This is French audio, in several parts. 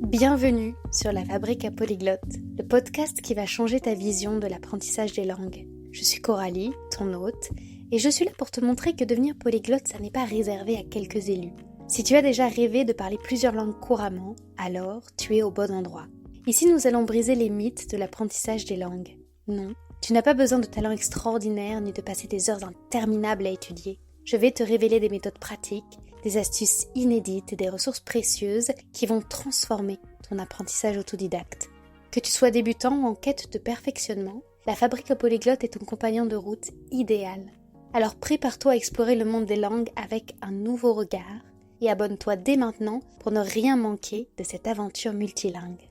Bienvenue sur La Fabrique à Polyglotte, le podcast qui va changer ta vision de l'apprentissage des langues. Je suis Coralie, ton hôte, et je suis là pour te montrer que devenir polyglotte, ça n'est pas réservé à quelques élus. Si tu as déjà rêvé de parler plusieurs langues couramment, alors tu es au bon endroit. Ici, nous allons briser les mythes de l'apprentissage des langues. Non, tu n'as pas besoin de talent extraordinaire ni de passer des heures interminables à étudier. Je vais te révéler des méthodes pratiques, des astuces inédites et des ressources précieuses qui vont transformer ton apprentissage autodidacte. Que tu sois débutant ou en quête de perfectionnement, la Fabrique à Polyglotte est ton compagnon de route idéal. Alors prépare-toi à explorer le monde des langues avec un nouveau regard et abonne-toi dès maintenant pour ne rien manquer de cette aventure multilingue.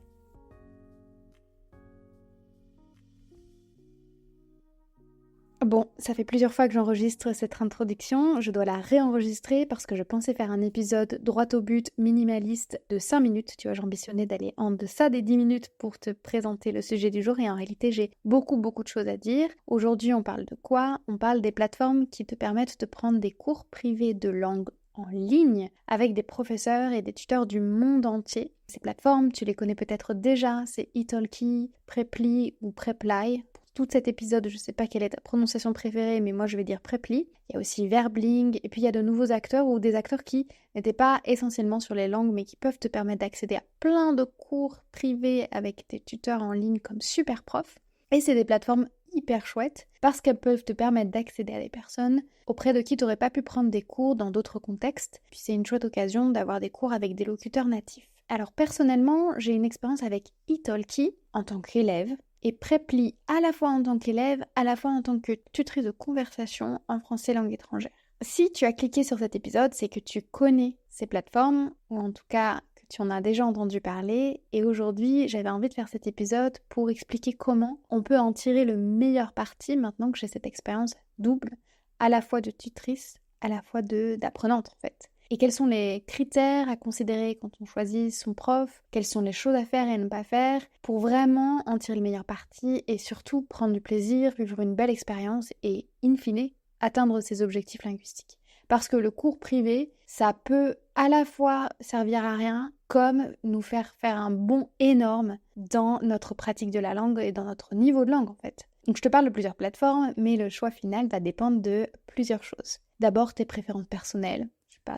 Bon, ça fait plusieurs fois que j'enregistre cette introduction, je dois la réenregistrer parce que je pensais faire un épisode droit au but, minimaliste, de 5 minutes. Tu vois, j'ambitionnais d'aller en deçà des 10 minutes pour te présenter le sujet du jour et en réalité j'ai beaucoup de choses à dire. Aujourd'hui on parle de quoi? On parle des plateformes qui te permettent de prendre des cours privés de langue en ligne avec des professeurs et des tuteurs du monde entier. Ces plateformes, tu les connais peut-être déjà, c'est Italki, Preply ou Preply. Tout cet épisode, je ne sais pas quelle est ta prononciation préférée, mais moi je vais dire Preply. Il y a aussi Verbling, et puis il y a de nouveaux acteurs ou des acteurs qui n'étaient pas essentiellement sur les langues, mais qui peuvent te permettre d'accéder à plein de cours privés avec des tuteurs en ligne comme Superprof. Et c'est des plateformes hyper chouettes parce qu'elles peuvent te permettre d'accéder à des personnes auprès de qui tu n'aurais pas pu prendre des cours dans d'autres contextes. Puis c'est une chouette occasion d'avoir des cours avec des locuteurs natifs. Alors personnellement, j'ai une expérience avec Italki en tant qu'élève et Preply à la fois en tant qu'élève, à la fois en tant que tutrice de conversation en français langue étrangère. Si tu as cliqué sur cet épisode, c'est que tu connais ces plateformes, ou en tout cas que tu en as déjà entendu parler, et aujourd'hui j'avais envie de faire cet épisode pour expliquer comment on peut en tirer le meilleur parti maintenant que j'ai cette expérience double, à la fois de tutrice, à la fois d'apprenante en fait. Et quels sont les critères à considérer quand on choisit son prof? Quelles sont les choses à faire et à ne pas faire pour vraiment en tirer le meilleur parti et surtout prendre du plaisir, vivre une belle expérience et, in fine, atteindre ses objectifs linguistiques. Parce que le cours privé, ça peut à la fois servir à rien comme nous faire un bond énorme dans notre pratique de la langue et dans notre niveau de langue en fait. Donc je te parle de plusieurs plateformes, mais le choix final va dépendre de plusieurs choses. D'abord tes préférences personnelles.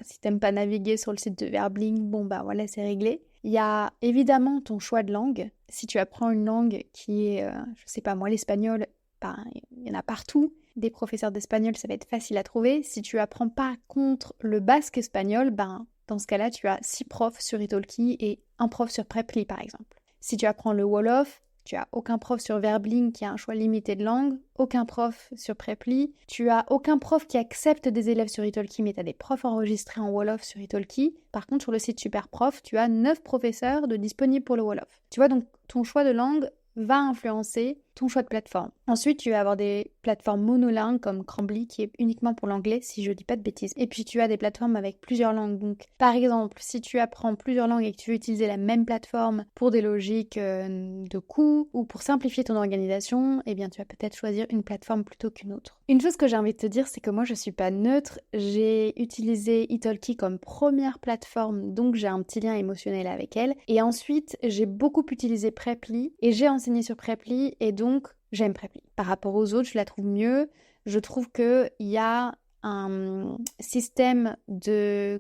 Si t'aimes pas naviguer sur le site de Verbling, bon bah voilà, c'est réglé. Il y a évidemment ton choix de langue. Si tu apprends une langue qui est, je sais pas moi, l'espagnol, il y en a partout. Des professeurs d'espagnol, ça va être facile à trouver. Si tu apprends pas contre le basque espagnol, dans ce cas-là, tu as 6 profs sur Italki et un prof sur Preply par exemple. Si tu apprends le Wolof, tu as aucun prof sur Verbling qui a un choix limité de langue, aucun prof sur Preply, tu as aucun prof qui accepte des élèves sur Italki, mais tu as des profs enregistrés en Wolof sur Italki. Par contre, sur le site Superprof, tu as 9 professeurs de disponibles pour le Wolof. Tu vois, donc ton choix de langue va influencer ton choix de plateforme. Ensuite, tu vas avoir des plateformes monolingues comme Cambly qui est uniquement pour l'anglais, si je dis pas de bêtises. Et puis tu as des plateformes avec plusieurs langues. Donc, par exemple, si tu apprends plusieurs langues et que tu veux utiliser la même plateforme pour des logiques de coût ou pour simplifier ton organisation, eh bien, tu vas peut-être choisir une plateforme plutôt qu'une autre. Une chose que j'ai envie de te dire, c'est que moi, je suis pas neutre. J'ai utilisé Italki comme première plateforme, donc j'ai un petit lien émotionnel avec elle. Et ensuite, j'ai beaucoup utilisé Preply et j'ai enseigné sur Preply et donc j'aime Preply. Par rapport aux autres, je la trouve mieux. Je trouve qu'il y a un système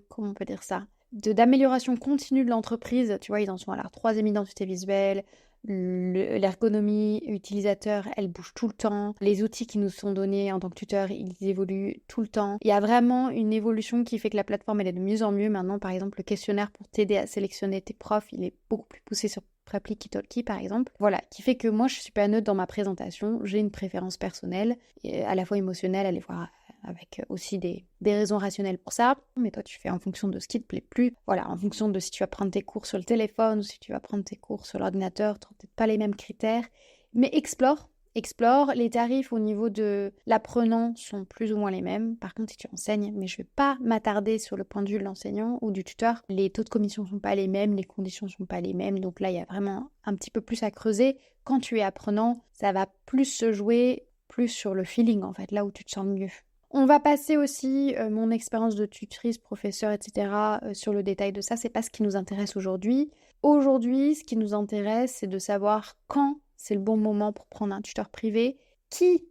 comment on peut dire ça, d'amélioration continue de l'entreprise. Tu vois, ils en sont à leur 3e identité visuelle. L'ergonomie utilisateur, elle bouge tout le temps. Les outils qui nous sont donnés en tant que tuteurs, ils évoluent tout le temps. Il y a vraiment une évolution qui fait que la plateforme, elle est de mieux en mieux. Maintenant, par exemple, le questionnaire pour t'aider à sélectionner tes profs, il est beaucoup plus poussé sur Preply qu'Italki par exemple. Voilà, qui fait que moi je suis pas neutre dans ma présentation, j'ai une préférence personnelle, et à la fois émotionnelle, aller voir avec aussi des raisons rationnelles pour ça, mais toi tu fais en fonction de ce qui te plaît plus. Voilà, en fonction de si tu vas prendre tes cours sur le téléphone ou si tu vas prendre tes cours sur l'ordinateur, tu n'auras peut-être pas les mêmes critères, mais explore. Les tarifs au niveau de l'apprenant sont plus ou moins les mêmes. Par contre, si tu enseignes, mais je ne vais pas m'attarder sur le point de vue de l'enseignant ou du tuteur, les taux de commission ne sont pas les mêmes, les conditions ne sont pas les mêmes. Donc là, il y a vraiment un petit peu plus à creuser. Quand tu es apprenant, ça va plus se jouer plus sur le feeling, en fait, là où tu te sens mieux. On va passer aussi mon expérience de tutrice, professeure, etc. Sur le détail de ça. C'est pas ce qui nous intéresse aujourd'hui. Aujourd'hui, ce qui nous intéresse, c'est de savoir quand c'est le bon moment pour prendre un tuteur privé, qui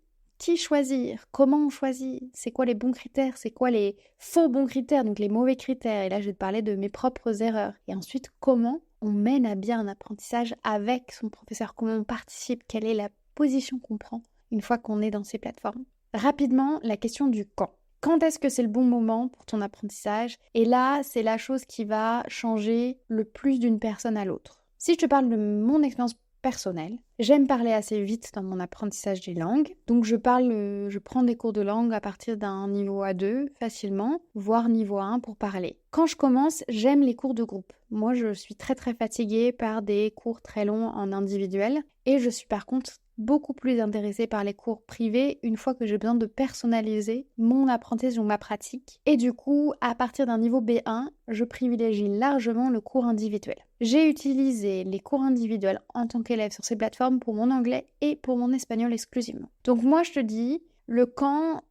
choisir, comment on choisit, c'est quoi les bons critères, c'est quoi les faux bons critères, donc les mauvais critères. Et là, je vais te parler de mes propres erreurs. Et ensuite, comment on mène à bien un apprentissage avec son professeur, comment on participe, quelle est la position qu'on prend une fois qu'on est dans ces plateformes. Rapidement, la question du quand. Quand est-ce que c'est le bon moment pour ton apprentissage? Et là, c'est la chose qui va changer le plus d'une personne à l'autre. Si je te parle de mon expérience personnelle, j'aime parler assez vite dans mon apprentissage des langues. Donc je prends des cours de langue à partir d'un niveau A2 facilement, voire niveau A1 pour parler. Quand je commence, j'aime les cours de groupe. Moi, je suis très très fatiguée par des cours très longs en individuel et je suis par contre beaucoup plus intéressée par les cours privés une fois que j'ai besoin de personnaliser mon apprentissage ou ma pratique. Et du coup, à partir d'un niveau B1, je privilégie largement le cours individuel. J'ai utilisé les cours individuels en tant qu'élève sur ces plateformes pour mon anglais et pour mon espagnol exclusivement. Donc moi, je te dis, le quand,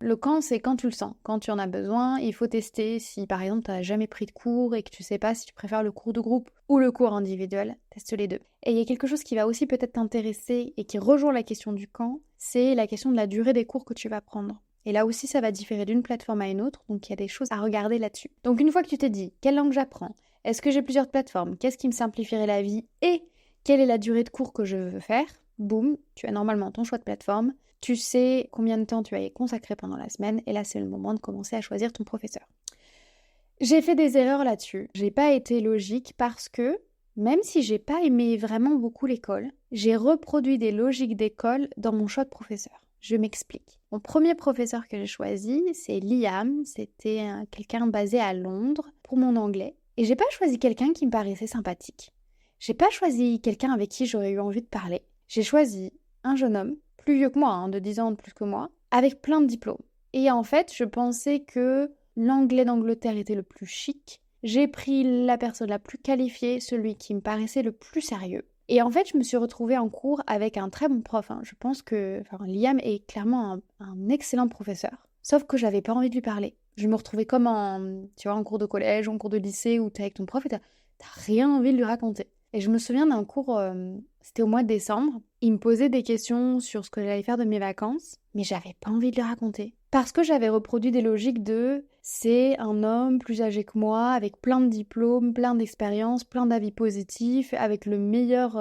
c'est quand tu le sens, quand tu en as besoin. Il faut tester si, par exemple, tu n'as jamais pris de cours et que tu sais pas si tu préfères le cours de groupe ou le cours individuel. Teste les deux. Et il y a quelque chose qui va aussi peut-être t'intéresser et qui rejoint la question du quand, c'est la question de la durée des cours que tu vas prendre. Et là aussi, ça va différer d'une plateforme à une autre, donc il y a des choses à regarder là-dessus. Donc une fois que tu t'es dit, quelle langue j'apprends? Est-ce que j'ai plusieurs plateformes? Qu'est-ce qui me simplifierait la vie? Et quelle est la durée de cours que je veux faire? Boum, tu as normalement ton choix de plateforme. Tu sais combien de temps tu as y consacré pendant la semaine et là c'est le moment de commencer à choisir ton professeur. J'ai fait des erreurs là-dessus. J'ai pas été logique parce que même si j'ai pas aimé vraiment beaucoup l'école, j'ai reproduit des logiques d'école dans mon choix de professeur. Je m'explique. Mon premier professeur que j'ai choisi, c'est Liam. C'était quelqu'un basé à Londres pour mon anglais. Et j'ai pas choisi quelqu'un qui me paraissait sympathique. J'ai pas choisi quelqu'un avec qui j'aurais eu envie de parler. J'ai choisi un jeune homme, plus vieux que moi, de 10 ans de plus que moi, avec plein de diplômes. Et en fait, je pensais que l'anglais d'Angleterre était le plus chic. J'ai pris la personne la plus qualifiée, celui qui me paraissait le plus sérieux. Et en fait, je me suis retrouvée en cours avec un très bon prof. Je pense que Liam est clairement un excellent professeur. Sauf que j'avais pas envie de lui parler. Je me retrouvais comme en cours de collège, en cours de lycée où t'es avec ton prof et t'as rien envie de lui raconter. Et je me souviens d'un cours, c'était au mois de décembre. Il me posait des questions sur ce que j'allais faire de mes vacances, mais j'avais pas envie de lui raconter. Parce que j'avais reproduit des logiques de c'est un homme plus âgé que moi, avec plein de diplômes, plein d'expériences, plein d'avis positifs, avec le meilleur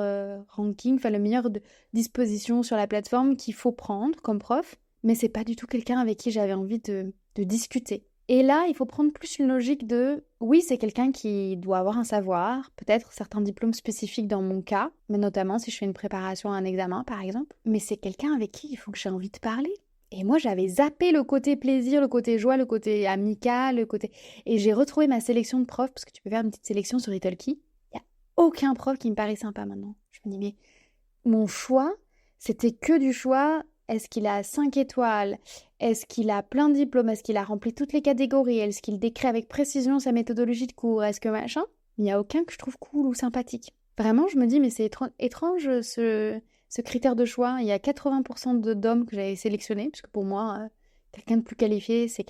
ranking, le meilleur disposition sur la plateforme qu'il faut prendre comme prof. Mais c'est pas du tout quelqu'un avec qui j'avais envie de discuter. Et là, il faut prendre plus une logique de oui, c'est quelqu'un qui doit avoir un savoir, peut-être certains diplômes spécifiques dans mon cas, mais notamment si je fais une préparation à un examen par exemple, mais c'est quelqu'un avec qui il faut que j'ai envie de parler. Et moi, j'avais zappé le côté plaisir, le côté joie, le côté amical, le côté... Et j'ai retrouvé ma sélection de profs, parce que tu peux faire une petite sélection sur Italki. Il n'y a aucun prof qui me paraît sympa maintenant. Je me dis, mais mon choix, c'était que du choix. Est-ce qu'il a 5 étoiles? Est-ce qu'il a plein de diplômes? Est-ce qu'il a rempli toutes les catégories? Est-ce qu'il décrit avec précision sa méthodologie de cours? Est-ce que machin? Il n'y a aucun que je trouve cool ou sympathique. Vraiment, je me dis, mais c'est étrange ce critère de choix. Il y a 80% d'hommes que j'avais sélectionnés, puisque pour moi, quelqu'un de plus qualifié, c'est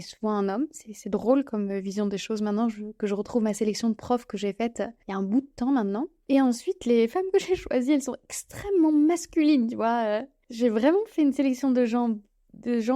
souvent un homme. C'est drôle comme vision des choses maintenant que je retrouve ma sélection de profs que j'ai faite il y a un bout de temps maintenant. Et ensuite, les femmes que j'ai choisies, elles sont extrêmement masculines, tu vois. J'ai vraiment fait une sélection de gens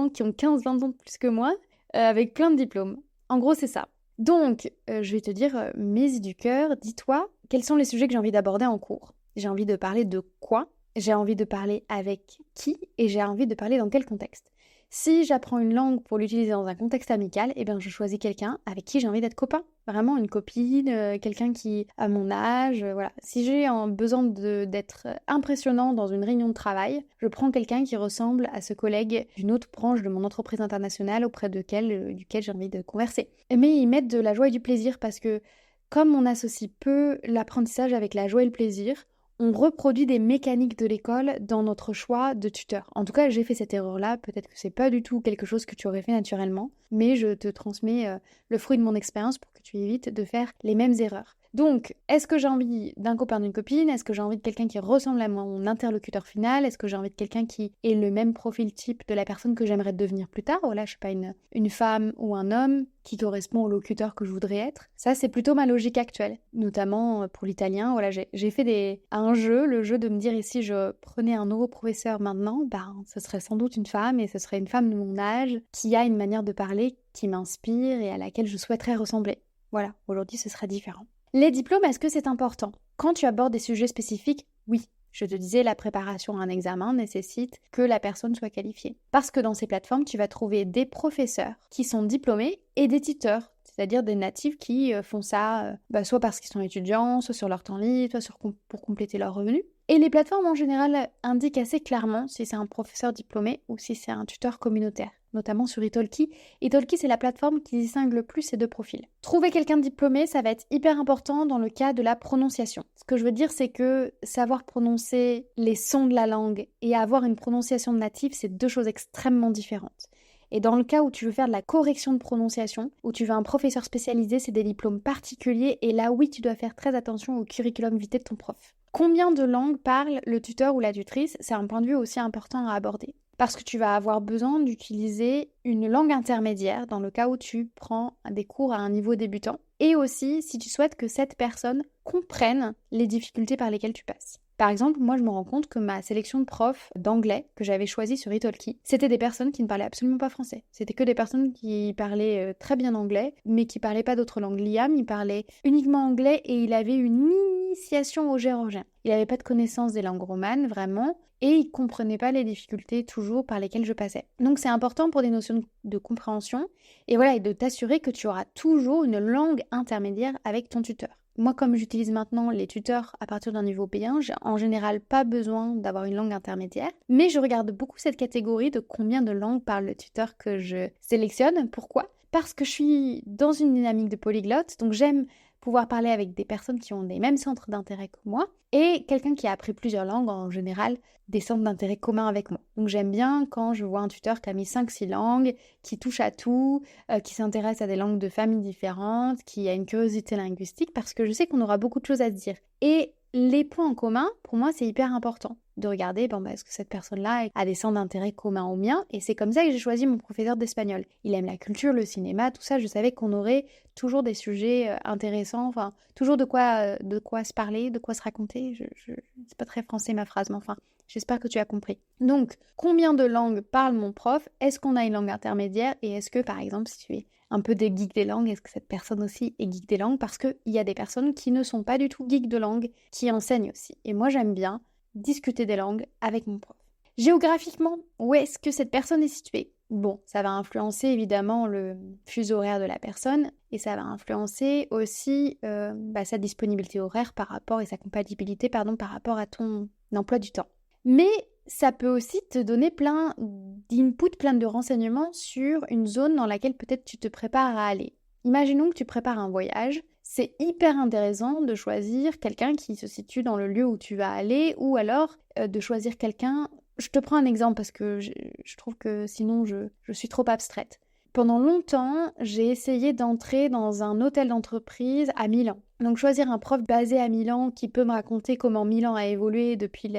qui ont 15-20 ans de plus que moi, avec plein de diplômes. En gros, c'est ça. Donc, je vais te dire mes idées du cœur. Dis-toi, quels sont les sujets que j'ai envie d'aborder en cours? J'ai envie de parler de quoi? J'ai envie de parler avec qui? Et j'ai envie de parler dans quel contexte? Si j'apprends une langue pour l'utiliser dans un contexte amical, eh bien je choisis quelqu'un avec qui j'ai envie d'être copain. Vraiment une copine, quelqu'un qui a mon âge, voilà. Si j'ai besoin d'être impressionnant dans une réunion de travail, je prends quelqu'un qui ressemble à ce collègue d'une autre branche de mon entreprise internationale auprès duquel j'ai envie de converser. Mais ils mettent de la joie et du plaisir parce que comme on associe peu l'apprentissage avec la joie et le plaisir, on reproduit des mécaniques de l'école dans notre choix de tuteur. En tout cas, j'ai fait cette erreur-là. Peut-être que c'est pas du tout quelque chose que tu aurais fait naturellement, mais je te transmets le fruit de mon expérience pour que tu évites de faire les mêmes erreurs. Donc, est-ce que j'ai envie d'un copain, d'une copine? Est-ce que j'ai envie de quelqu'un qui ressemble à mon interlocuteur final? Est-ce que j'ai envie de quelqu'un qui ait le même profil type de la personne que j'aimerais devenir plus tard? Voilà, je suis pas une femme ou un homme qui correspond au locuteur que je voudrais être. Ça, c'est plutôt ma logique actuelle, notamment pour l'italien. Voilà, j'ai fait un jeu, le jeu de me dire, et si je prenais un nouveau professeur maintenant, ben, ce serait sans doute une femme, et ce serait une femme de mon âge, qui a une manière de parler qui m'inspire et à laquelle je souhaiterais ressembler. Voilà, aujourd'hui, ce serait différent. Les diplômes, est-ce que c'est important? Quand tu abordes des sujets spécifiques, oui. Je te disais, la préparation à un examen nécessite que la personne soit qualifiée. Parce que dans ces plateformes, tu vas trouver des professeurs qui sont diplômés et des tuteurs, c'est-à-dire des natifs qui font ça soit parce qu'ils sont étudiants, soit sur leur temps libre, soit pour compléter leurs revenus. Et les plateformes en général indiquent assez clairement si c'est un professeur diplômé ou si c'est un tuteur communautaire, notamment sur Italki. Italki, c'est la plateforme qui distingue le plus ces deux profils. Trouver quelqu'un de diplômé, ça va être hyper important dans le cas de la prononciation. Ce que je veux dire, c'est que savoir prononcer les sons de la langue et avoir une prononciation de natif, c'est deux choses extrêmement différentes. Et dans le cas où tu veux faire de la correction de prononciation, où tu veux un professeur spécialisé, c'est des diplômes particuliers, et là, oui, tu dois faire très attention au curriculum vitae de ton prof. Combien de langues parle le tuteur ou la tutrice? C'est un point de vue aussi important à aborder. Parce que tu vas avoir besoin d'utiliser une langue intermédiaire dans le cas où tu prends des cours à un niveau débutant. Et aussi si tu souhaites que cette personne comprenne les difficultés par lesquelles tu passes. Par exemple, moi je me rends compte que ma sélection de profs d'anglais que j'avais choisie sur Italki, c'était des personnes qui ne parlaient absolument pas français. C'était que des personnes qui parlaient très bien anglais, mais qui parlaient pas d'autres langues. Liam, il parlait uniquement anglais et il avait une initiation au géorgien. Il n'avait pas de connaissance des langues romanes, vraiment, et il comprenait pas les difficultés toujours par lesquelles je passais. Donc c'est important pour des notions de compréhension, et voilà, et de t'assurer que tu auras toujours une langue intermédiaire avec ton tuteur. Moi, comme j'utilise maintenant les tuteurs à partir d'un niveau B1, j'ai en général pas besoin d'avoir une langue intermédiaire, mais je regarde beaucoup cette catégorie de combien de langues parle le tuteur que je sélectionne. Pourquoi? Parce que je suis dans une dynamique de polyglotte, donc j'aime pouvoir parler avec des personnes qui ont des mêmes centres d'intérêt que moi, et quelqu'un qui a appris plusieurs langues, en général, des centres d'intérêt communs avec moi. Donc j'aime bien quand je vois un tuteur qui a mis 5-6 langues, qui touche à tout, qui s'intéresse à des langues de familles différentes, qui a une curiosité linguistique, parce que je sais qu'on aura beaucoup de choses à se dire. Et les points en commun, pour moi, c'est hyper important de regarder, est-ce que cette personne-là a des centres d'intérêt communs aux miens? Et c'est comme ça que j'ai choisi mon professeur d'espagnol. Il aime la culture, le cinéma, tout ça. Je savais qu'on aurait toujours des sujets intéressants, enfin, toujours de quoi se parler, de quoi se raconter. C'est pas très français ma phrase, mais enfin, j'espère que tu as compris. Donc, combien de langues parle mon prof? Est-ce qu'on a une langue intermédiaire? Et est-ce que, par exemple, si tu es un peu des geeks des langues, est-ce que cette personne aussi est geek des langues? Parce qu'il y a des personnes qui ne sont pas du tout geeks de langue, qui enseignent aussi. Et moi, j'aime bien discuter des langues avec mon prof. Géographiquement, où est-ce que cette personne est située? Bon, ça va influencer évidemment le fuseau horaire de la personne et ça va influencer aussi sa disponibilité horaire par rapport et sa compatibilité par rapport à ton emploi du temps. Mais ça peut aussi te donner plein d'inputs, plein de renseignements sur une zone dans laquelle peut-être tu te prépares à aller. Imaginons que tu prépares un voyage. C'est hyper intéressant de choisir quelqu'un qui se situe dans le lieu où tu vas aller ou alors de choisir quelqu'un. Je te prends un exemple parce que je trouve que sinon je suis trop abstraite. Pendant longtemps, j'ai essayé d'entrer dans un hôtel d'entreprise à Milan. Donc choisir un prof basé à Milan qui peut me raconter comment Milan a évolué depuis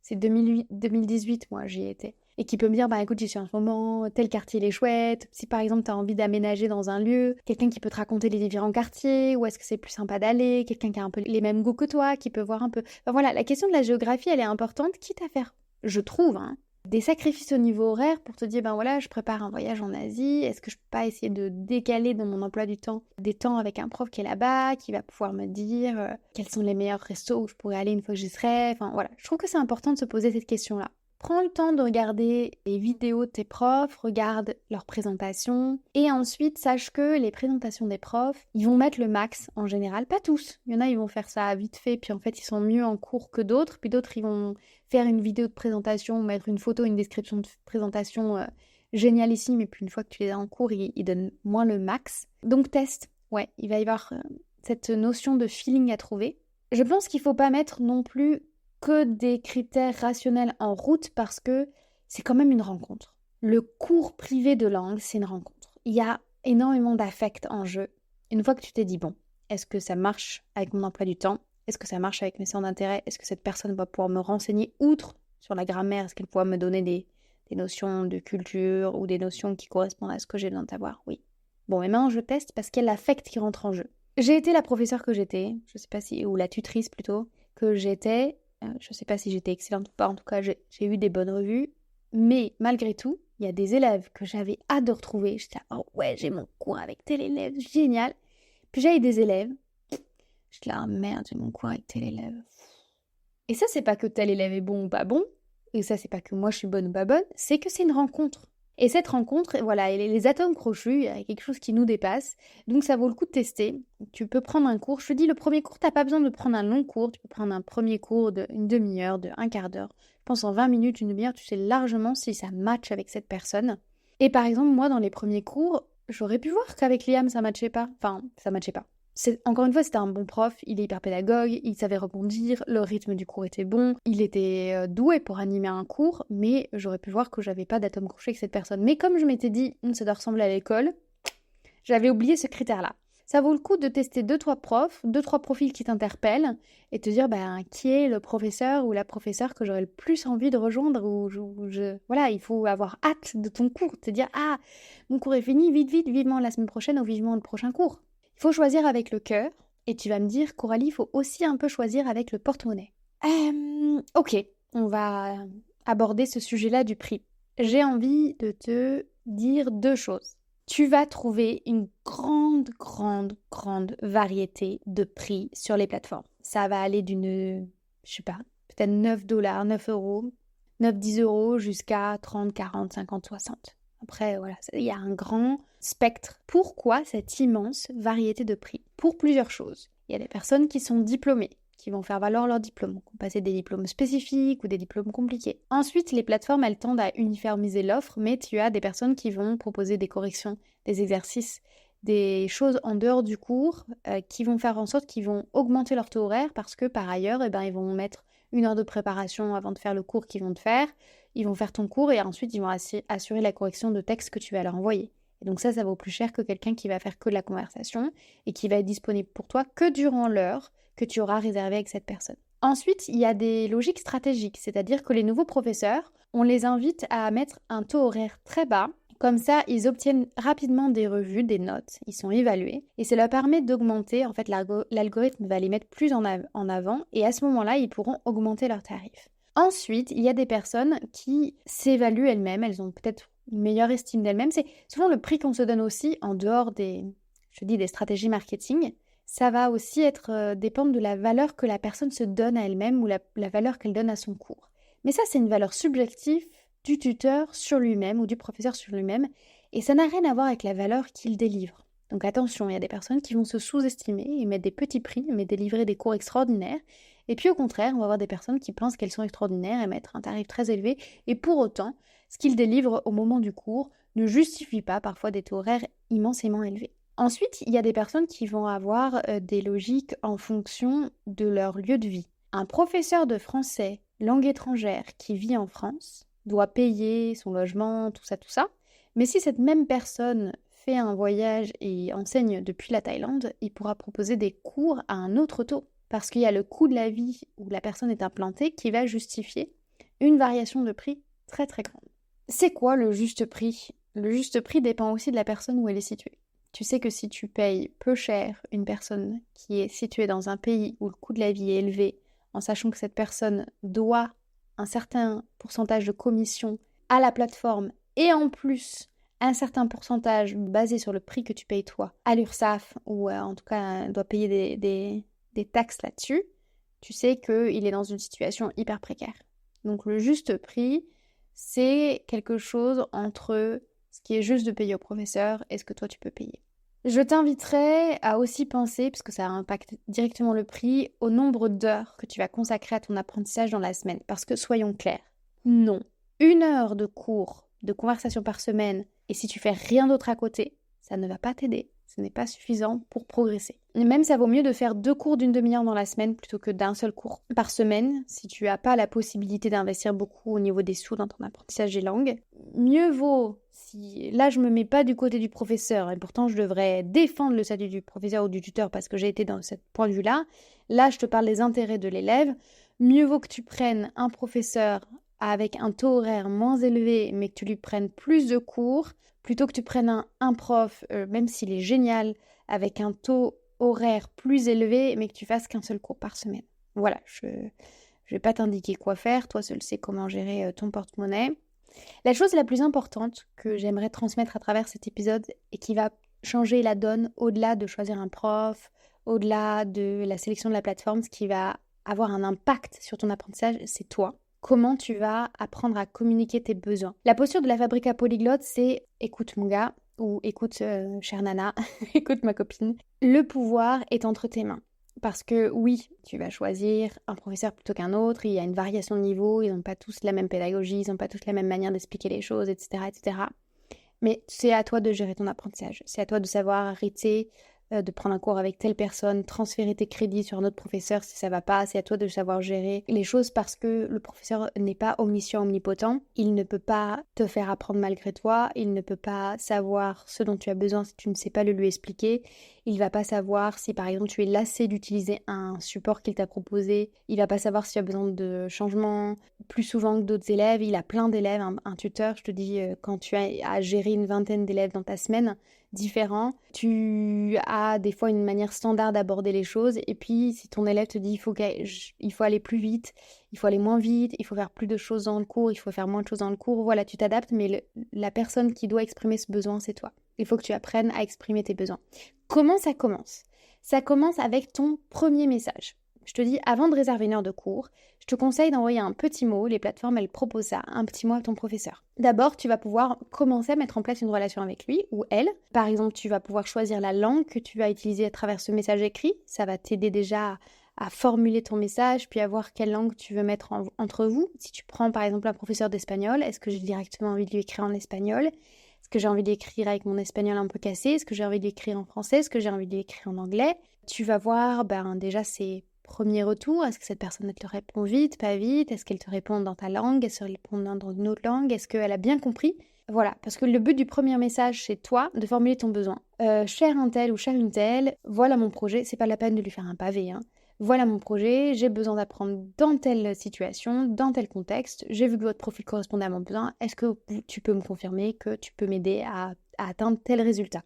c'est 2018, moi j'y étais. Et qui peut me dire, écoute, j'y suis en ce moment, tel quartier il est chouette. Si par exemple tu as envie d'aménager dans un lieu, quelqu'un qui peut te raconter les différents quartiers, où est-ce que c'est plus sympa d'aller, quelqu'un qui a un peu les mêmes goûts que toi, qui peut voir un peu. Voilà, la question de la géographie, elle est importante, quitte à faire, je trouve, des sacrifices au niveau horaire pour te dire, je prépare un voyage en Asie, est-ce que je peux pas essayer de décaler dans mon emploi du temps des temps avec un prof qui est là-bas, qui va pouvoir me dire quels sont les meilleurs restos où je pourrais aller une fois que j'y serai. Enfin voilà, je trouve que c'est important de se poser cette question-là. Prends le temps de regarder les vidéos de tes profs, regarde leurs présentations et ensuite sache que les présentations des profs, ils vont mettre le max en général, pas tous. Il y en a, ils vont faire ça vite fait puis en fait ils sont mieux en cours que d'autres, puis d'autres ils vont faire une vidéo de présentation, mettre une photo, une description de présentation génialissime et puis une fois que tu les as en cours, ils donnent moins le max. Donc teste, ouais, il va y avoir cette notion de feeling à trouver. Je pense qu'il faut pas mettre non plus que des critères rationnels en route parce que c'est quand même une rencontre. Le cours privé de langue, c'est une rencontre. Il y a énormément d'affect en jeu. Une fois que tu t'es dit, bon, est-ce que ça marche avec mon emploi du temps? Est-ce que ça marche avec mes centres d'intérêt? Est-ce que cette personne va pouvoir me renseigner outre sur la grammaire? Est-ce qu'elle pourra me donner des notions de culture ou des notions qui correspondent à ce que j'ai besoin de savoir? Oui. Bon, et maintenant je teste parce qu'il y a l'affect qui rentre en jeu. J'ai été la professeure que j'étais, je sais pas si, ou la tutrice plutôt, que j'étais. Je sais pas si j'étais excellente ou pas, en tout cas j'ai eu des bonnes revues. Mais malgré tout, il y a des élèves que j'avais hâte de retrouver. J'étais là, oh ouais, j'ai mon cours avec tel élève, génial. Puis j'avais des élèves, j'étais là, ah, merde, j'ai mon cours avec tel élève. Et ça, c'est pas que tel élève est bon ou pas bon, et ça, c'est pas que moi je suis bonne ou pas bonne, c'est que c'est une rencontre. Et cette rencontre, voilà, les atomes crochus, il y a quelque chose qui nous dépasse, donc ça vaut le coup de tester. Tu peux prendre un cours, je te dis, le premier cours, t'as pas besoin de prendre un long cours, tu peux prendre un premier cours d'une demi-heure, de un quart d'heure. Je pense en 20 minutes, une demi-heure, tu sais largement si ça match avec cette personne. Et par exemple, moi, dans les premiers cours, j'aurais pu voir qu'avec Liam, ça matchait pas. Enfin, ça matchait pas. Encore une fois, c'était un bon prof, il est hyper pédagogue, il savait rebondir, le rythme du cours était bon, il était doué pour animer un cours, mais j'aurais pu voir que j'avais pas d'atome croché avec cette personne. Mais comme je m'étais dit, ça doit ressembler à l'école, j'avais oublié ce critère-là. Ça vaut le coup de tester 2-3 profs, 2-3 profils qui t'interpellent, et te dire qui est le professeur ou la professeure que j'aurais le plus envie de rejoindre, Voilà, il faut avoir hâte de ton cours, te dire, ah, mon cours est fini, vite, vite, vivement la semaine prochaine ou vivement le prochain cours. Il faut choisir avec le cœur, et tu vas me dire, Coralie, il faut aussi un peu choisir avec le porte-monnaie. Ok, on va aborder ce sujet-là du prix. J'ai envie de te dire 2 choses. Tu vas trouver une grande, grande, grande variété de prix sur les plateformes. Ça va aller d'une, je sais pas, peut-être 9 $, 9 euros, 9, 10 euros jusqu'à 30, 40, 50, 60. Après, voilà, il y a un grand spectre. Pourquoi cette immense variété de prix? Pour plusieurs choses. Il y a des personnes qui sont diplômées, qui vont faire valoir leur diplôme, qui vont passer des diplômes spécifiques ou des diplômes compliqués. Ensuite, les plateformes, elles tendent à uniformiser l'offre, mais tu as des personnes qui vont proposer des corrections, des exercices, des choses en dehors du cours, qui vont faire en sorte qu'ils vont augmenter leur taux horaire parce que par ailleurs, ils vont mettre 1 heure de préparation avant de faire le cours qu'ils vont te faire, ils vont faire ton cours et ensuite ils vont assurer la correction de texte que tu vas leur envoyer. Et donc ça vaut plus cher que quelqu'un qui va faire que de la conversation et qui va être disponible pour toi que durant l'heure que tu auras réservé avec cette personne. Ensuite, il y a des logiques stratégiques, c'est-à-dire que les nouveaux professeurs, on les invite à mettre un taux horaire très bas. Comme ça, ils obtiennent rapidement des revues, des notes, ils sont évalués et ça leur permet d'augmenter, en fait l'algorithme va les mettre plus en avant et à ce moment-là, ils pourront augmenter leurs tarifs. Ensuite, il y a des personnes qui s'évaluent elles-mêmes, elles ont peut-être une meilleure estime d'elles-mêmes. C'est souvent le prix qu'on se donne aussi en dehors des stratégies marketing. Ça va aussi dépendre de la valeur que la personne se donne à elle-même ou la valeur qu'elle donne à son cours. Mais ça, c'est une valeur subjective du tuteur sur lui-même ou du professeur sur lui-même, et ça n'a rien à voir avec la valeur qu'il délivre. Donc attention, il y a des personnes qui vont se sous-estimer et mettre des petits prix, mais délivrer des cours extraordinaires. Et puis au contraire, on va avoir des personnes qui pensent qu'elles sont extraordinaires et mettre un tarif très élevé, et pour autant, ce qu'ils délivrent au moment du cours ne justifie pas parfois des taux horaires immensément élevés. Ensuite, il y a des personnes qui vont avoir des logiques en fonction de leur lieu de vie. Un professeur de français, langue étrangère, qui vit en France, doit payer son logement, tout ça. Mais si cette même personne fait un voyage et enseigne depuis la Thaïlande, il pourra proposer des cours à un autre taux. Parce qu'il y a le coût de la vie où la personne est implantée qui va justifier une variation de prix très très grande. C'est quoi le juste prix? Le juste prix dépend aussi de la personne où elle est située. Tu sais que si tu payes peu cher une personne qui est située dans un pays où le coût de la vie est élevé, en sachant que cette personne doit un certain pourcentage de commission à la plateforme et en plus un certain pourcentage basé sur le prix que tu payes toi à l'URSSAF ou en tout cas doit payer des taxes là-dessus, tu sais qu'il est dans une situation hyper précaire. Donc le juste prix, c'est quelque chose entre ce qui est juste de payer au professeur et ce que toi tu peux payer. Je t'inviterai à aussi penser, puisque ça impacte directement le prix, au nombre d'heures que tu vas consacrer à ton apprentissage dans la semaine. Parce que soyons clairs, non. 1 heure de cours, de conversation par semaine, et si tu fais rien d'autre à côté, ça ne va pas t'aider. Ce n'est pas suffisant pour progresser. Et même ça vaut mieux de faire 2 cours d'une demi-heure dans la semaine plutôt que d'un seul cours par semaine si tu n'as pas la possibilité d'investir beaucoup au niveau des sous dans ton apprentissage des langues. Mieux vaut, si là je me mets pas du côté du professeur et pourtant je devrais défendre le statut du professeur ou du tuteur parce que j'ai été dans ce point de vue-là, là je te parle des intérêts de l'élève. Mieux vaut que tu prennes un professeur avec un taux horaire moins élevé mais que tu lui prennes plus de cours plutôt que tu prennes un prof, même s'il est génial, avec un taux horaire plus élevé, mais que tu fasses qu'un seul cours par semaine. Voilà, je vais pas t'indiquer quoi faire, toi seul sais comment gérer ton porte-monnaie. La chose la plus importante que j'aimerais transmettre à travers cet épisode et qui va changer la donne au-delà de choisir un prof, au-delà de la sélection de la plateforme, ce qui va avoir un impact sur ton apprentissage, c'est toi. Comment tu vas apprendre à communiquer tes besoins. La posture de la Fabrica Polyglotte, c'est écoute mon gars, ou écoute chère nana, écoute ma copine. Le pouvoir est entre tes mains. Parce que oui, tu vas choisir un professeur plutôt qu'un autre, il y a une variation de niveau, ils n'ont pas tous la même pédagogie, ils n'ont pas tous la même manière d'expliquer les choses, etc., etc. Mais c'est à toi de gérer ton apprentissage. C'est à toi de savoir arrêter de prendre un cours avec telle personne, transférer tes crédits sur un autre professeur si ça va pas. C'est à toi de savoir gérer les choses parce que le professeur n'est pas omniscient, omnipotent. Il ne peut pas te faire apprendre malgré toi. Il ne peut pas savoir ce dont tu as besoin si tu ne sais pas le lui expliquer. Il va pas savoir si par exemple tu es lassé d'utiliser un support qu'il t'a proposé. Il va pas savoir si tu as besoin de changements plus souvent que d'autres élèves. Il a plein d'élèves, un tuteur, je te dis, quand tu as à gérer une vingtaine d'élèves dans ta semaine, différents. Tu as des fois une manière standard d'aborder les choses et puis si ton élève te dit il faut aller plus vite, il faut aller moins vite, il faut faire plus de choses dans le cours, il faut faire moins de choses dans le cours, voilà, tu t'adaptes, mais la personne qui doit exprimer ce besoin, c'est toi. Il faut que tu apprennes à exprimer tes besoins. Comment ça commence? Ça commence avec ton premier message. Je te dis, avant de réserver une heure de cours, je te conseille d'envoyer un petit mot, les plateformes elles proposent ça, un petit mot à ton professeur. D'abord, tu vas pouvoir commencer à mettre en place une relation avec lui ou elle. Par exemple, tu vas pouvoir choisir la langue que tu vas utiliser à travers ce message écrit. Ça va t'aider déjà à formuler ton message, puis à voir quelle langue tu veux mettre entre vous. Si tu prends par exemple un professeur d'espagnol, est-ce que j'ai directement envie de lui écrire en espagnol? Est-ce que j'ai envie d'écrire avec mon espagnol un peu cassé? Est-ce que j'ai envie d'écrire en français? Est-ce que j'ai envie d'écrire en anglais? Tu vas voir, déjà c'est premier retour, est-ce que cette personne te répond vite, pas vite? Est-ce qu'elle te répond dans ta langue? Est-ce qu'elle te répond dans une autre langue? Est-ce qu'elle a bien compris? Voilà, parce que le but du premier message, c'est toi de formuler ton besoin. Cher un tel ou chère une telle, voilà mon projet, c'est pas la peine de lui faire un pavé, hein. Voilà mon projet, j'ai besoin d'apprendre dans telle situation, dans tel contexte, j'ai vu que votre profil correspondait à mon besoin, est-ce que tu peux me confirmer que tu peux m'aider à atteindre tel résultat?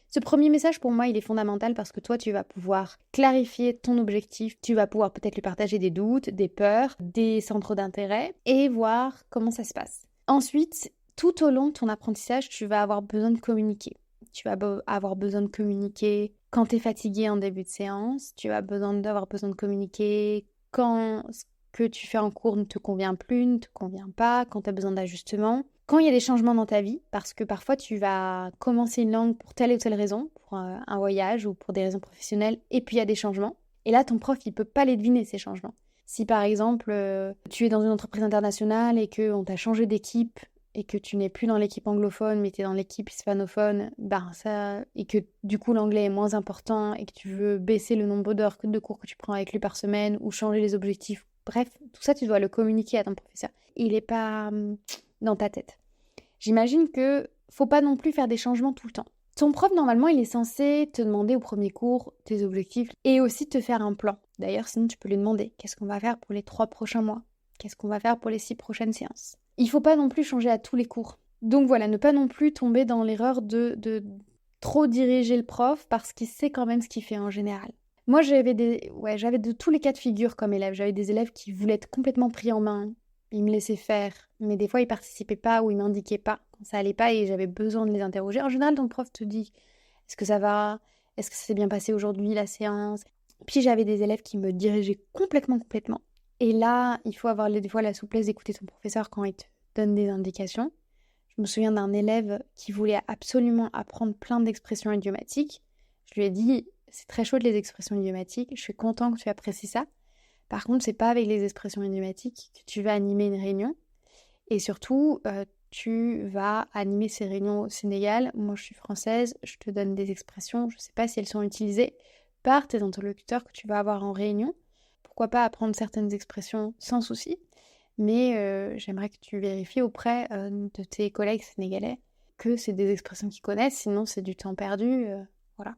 Ce premier message, pour moi, il est fondamental parce que toi, tu vas pouvoir clarifier ton objectif, tu vas pouvoir peut-être lui partager des doutes, des peurs, des centres d'intérêt et voir comment ça se passe. Ensuite, tout au long de ton apprentissage, tu vas avoir besoin de communiquer. Tu vas avoir besoin de communiquer quand tu es fatigué en début de séance, tu vas avoir besoin de communiquer quand ce que tu fais en cours ne te convient plus, ne te convient pas, quand tu as besoin d'ajustement. Quand il y a des changements dans ta vie, parce que parfois tu vas commencer une langue pour telle ou telle raison, pour un voyage ou pour des raisons professionnelles, et puis il y a des changements, et là ton prof il peut pas les deviner ces changements. Si par exemple tu es dans une entreprise internationale et qu'on t'a changé d'équipe et que tu n'es plus dans l'équipe anglophone mais tu es dans l'équipe hispanophone, et que du coup l'anglais est moins important et que tu veux baisser le nombre d'heures de cours que tu prends avec lui par semaine ou changer les objectifs, bref, tout ça tu dois le communiquer à ton professeur. Il n'est pas dans ta tête. J'imagine que faut pas non plus faire des changements tout le temps. Ton prof, normalement, il est censé te demander au premier cours tes objectifs et aussi te faire un plan. D'ailleurs, sinon, tu peux lui demander qu'est-ce qu'on va faire pour les 3 prochains mois? Qu'est-ce qu'on va faire pour les 6 prochaines séances? Il faut pas non plus changer à tous les cours. Donc voilà, ne pas non plus tomber dans l'erreur de trop diriger le prof parce qu'il sait quand même ce qu'il fait en général. Moi, j'avais de tous les cas de figure comme élève. J'avais des élèves qui voulaient être complètement pris en main. Ils me laissaient faire, mais des fois ils participaient pas ou ils m'indiquaient pas quand ça allait pas et j'avais besoin de les interroger. En général, ton prof te dit est-ce que ça va? Est-ce que ça s'est bien passé aujourd'hui la séance? Puis j'avais des élèves qui me dirigeaient complètement. Et là, il faut avoir des fois la souplesse d'écouter ton professeur quand il te donne des indications. Je me souviens d'un élève qui voulait absolument apprendre plein d'expressions idiomatiques. Je lui ai dit c'est très chouette les expressions idiomatiques, je suis content que tu apprécies ça. Par contre, c'est pas avec les expressions idiomatiques que tu vas animer une réunion. Et surtout, tu vas animer ces réunions au Sénégal. Moi, je suis française, je te donne des expressions, je ne sais pas si elles sont utilisées par tes interlocuteurs que tu vas avoir en réunion. Pourquoi pas apprendre certaines expressions sans souci, mais j'aimerais que tu vérifies auprès de tes collègues sénégalais que c'est des expressions qu'ils connaissent, sinon c'est du temps perdu, voilà.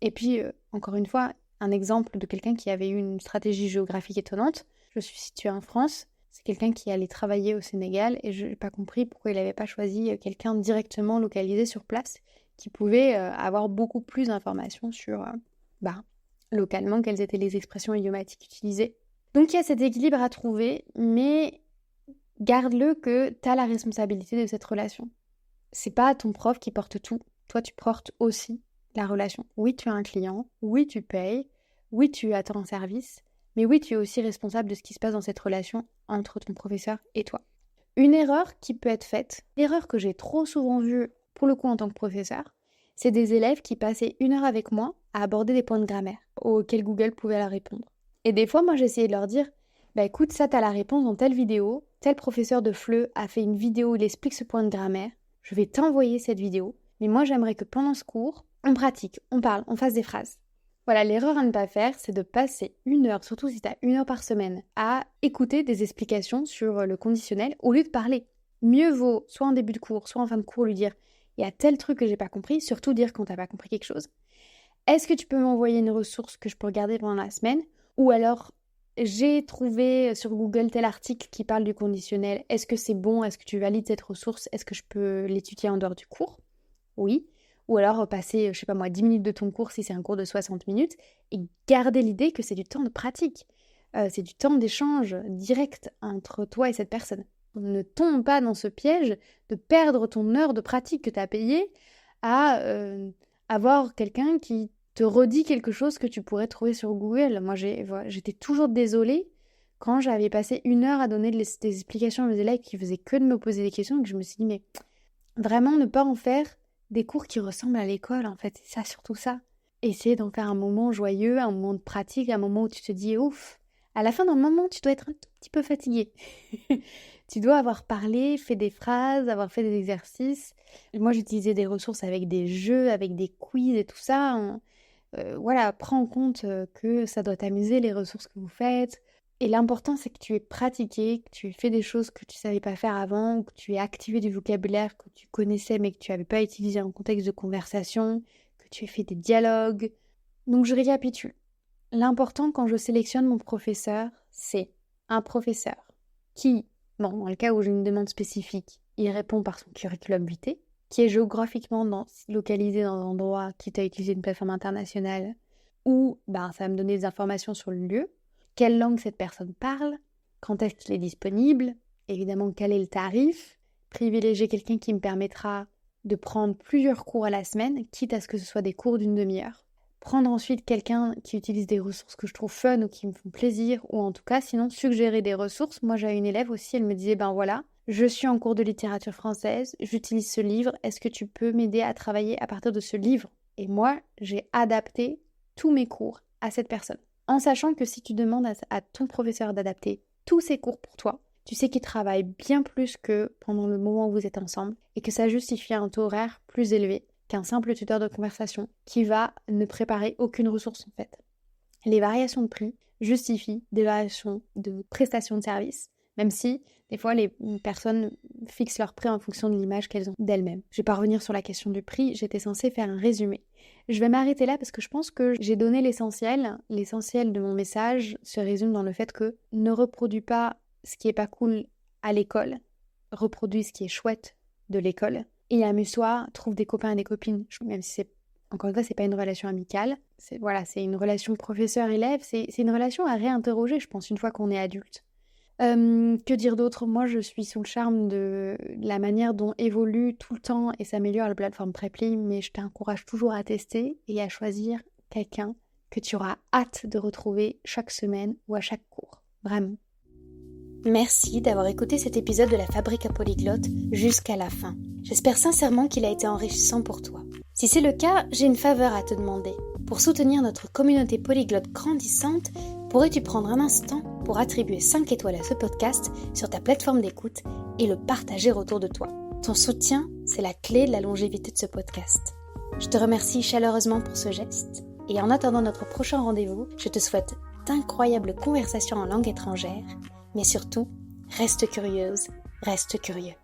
Et puis, encore une fois, un exemple de quelqu'un qui avait eu une stratégie géographique étonnante. Je suis située en France, c'est quelqu'un qui allait travailler au Sénégal et je n'ai pas compris pourquoi il n'avait pas choisi quelqu'un directement localisé sur place qui pouvait avoir beaucoup plus d'informations sur, localement, quelles étaient les expressions idiomatiques utilisées. Donc il y a cet équilibre à trouver, mais garde-le que tu as la responsabilité de cette relation. C'est pas ton prof qui porte tout, toi tu portes aussi la relation. Oui, tu as un client, oui, tu payes, oui, tu attends un service, mais oui, tu es aussi responsable de ce qui se passe dans cette relation entre ton professeur et toi. Une erreur qui peut être faite, l'erreur que j'ai trop souvent vue pour le coup en tant que professeur, c'est des élèves qui passaient 1 heure avec moi à aborder des points de grammaire auxquels Google pouvait leur répondre. Et des fois, moi, j'essayais de leur dire écoute, ça, t'as la réponse dans telle vidéo, tel professeur de FLE a fait une vidéo où il explique ce point de grammaire, je vais t'envoyer cette vidéo, mais moi, j'aimerais que pendant ce cours, on pratique, on parle, on fasse des phrases. Voilà, l'erreur à ne pas faire, c'est de passer 1 heure, surtout si tu as 1 heure par semaine, à écouter des explications sur le conditionnel au lieu de parler. Mieux vaut, soit en début de cours, soit en fin de cours, lui dire « il y a tel truc que j'ai pas compris », surtout dire quand t'as pas compris quelque chose. Est-ce que tu peux m'envoyer une ressource que je peux regarder pendant la semaine ? Ou alors, j'ai trouvé sur Google tel article qui parle du conditionnel. Est-ce que c'est bon ? Est-ce que tu valides cette ressource ? Est-ce que je peux l'étudier en dehors du cours ? Oui. Ou alors passer, 10 minutes de ton cours si c'est un cours de 60 minutes et garder l'idée que c'est du temps de pratique. C'est du temps d'échange direct entre toi et cette personne. Ne tombe pas dans ce piège de perdre ton heure de pratique que tu as payée à avoir quelqu'un qui te redit quelque chose que tu pourrais trouver sur Google. Moi, j'étais toujours désolée quand j'avais passé 1 heure à donner des explications à mes élèves qui faisaient que de me poser des questions et que je me suis dit, mais vraiment ne pas en faire des cours qui ressemblent à l'école, en fait. C'est ça, surtout ça. Essayer d'en faire un moment joyeux, un moment de pratique, un moment où tu te dis, ouf, à la fin d'un moment, tu dois être un tout petit peu fatigué. Tu dois avoir parlé, fait des phrases, avoir fait des exercices. Moi, j'utilisais des ressources avec des jeux, avec des quiz et tout ça. Voilà, prends en compte que ça doit t'amuser les ressources que vous faites. Et l'important, c'est que tu aies pratiqué, que tu aies fait des choses que tu ne savais pas faire avant, ou que tu aies activé du vocabulaire que tu connaissais mais que tu n'avais pas utilisé en contexte de conversation, que tu aies fait des dialogues. Donc je récapitule. L'important quand je sélectionne mon professeur, c'est un professeur qui, dans le cas où j'ai une demande spécifique, il répond par son curriculum vitae, qui est géographiquement localisé dans un endroit, quitte à utiliser une plateforme internationale, où ça va me donner des informations sur le lieu, quelle langue cette personne parle, quand est-ce qu'il est disponible, évidemment quel est le tarif, privilégier quelqu'un qui me permettra de prendre plusieurs cours à la semaine, quitte à ce que ce soit des cours d'une demi-heure. Prendre ensuite quelqu'un qui utilise des ressources que je trouve fun ou qui me font plaisir, ou en tout cas sinon suggérer des ressources. Moi j'avais une élève aussi, elle me disait voilà, je suis en cours de littérature française, j'utilise ce livre, est-ce que tu peux m'aider à travailler à partir de ce livre ? Et moi j'ai adapté tous mes cours à cette personne. En sachant que si tu demandes à ton professeur d'adapter tous ses cours pour toi, tu sais qu'il travaille bien plus que pendant le moment où vous êtes ensemble et que ça justifie un taux horaire plus élevé qu'un simple tuteur de conversation qui va ne préparer aucune ressource en fait. Les variations de prix justifient des variations de prestations de services, même si des fois les personnes fixent leur prix en fonction de l'image qu'elles ont d'elles-mêmes. Je ne vais pas revenir sur la question du prix, j'étais censée faire un résumé. Je vais m'arrêter là parce que je pense que j'ai donné l'essentiel. L'essentiel de mon message se résume dans le fait que ne reproduis pas ce qui est pas cool à l'école, reproduis ce qui est chouette de l'école et amuse-toi, trouve des copains et des copines, même si encore une fois, c'est pas une relation amicale, c'est une relation professeur-élève, c'est une relation à réinterroger, je pense, une fois qu'on est adulte. Que dire d'autre ? Moi, je suis sous le charme de la manière dont évolue tout le temps et s'améliore la plateforme Preply, mais je t'encourage toujours à tester et à choisir quelqu'un que tu auras hâte de retrouver chaque semaine ou à chaque cours. Vraiment. Merci d'avoir écouté cet épisode de la Fabrique à Polyglotte jusqu'à la fin. J'espère sincèrement qu'il a été enrichissant pour toi. Si c'est le cas, j'ai une faveur à te demander. Pour soutenir notre communauté polyglotte grandissante, pourrais-tu prendre un instant pour attribuer 5 étoiles à ce podcast sur ta plateforme d'écoute et le partager autour de toi ? Ton soutien, c'est la clé de la longévité de ce podcast. Je te remercie chaleureusement pour ce geste et en attendant notre prochain rendez-vous, je te souhaite d'incroyables conversations en langue étrangère, mais surtout, reste curieuse, reste curieux.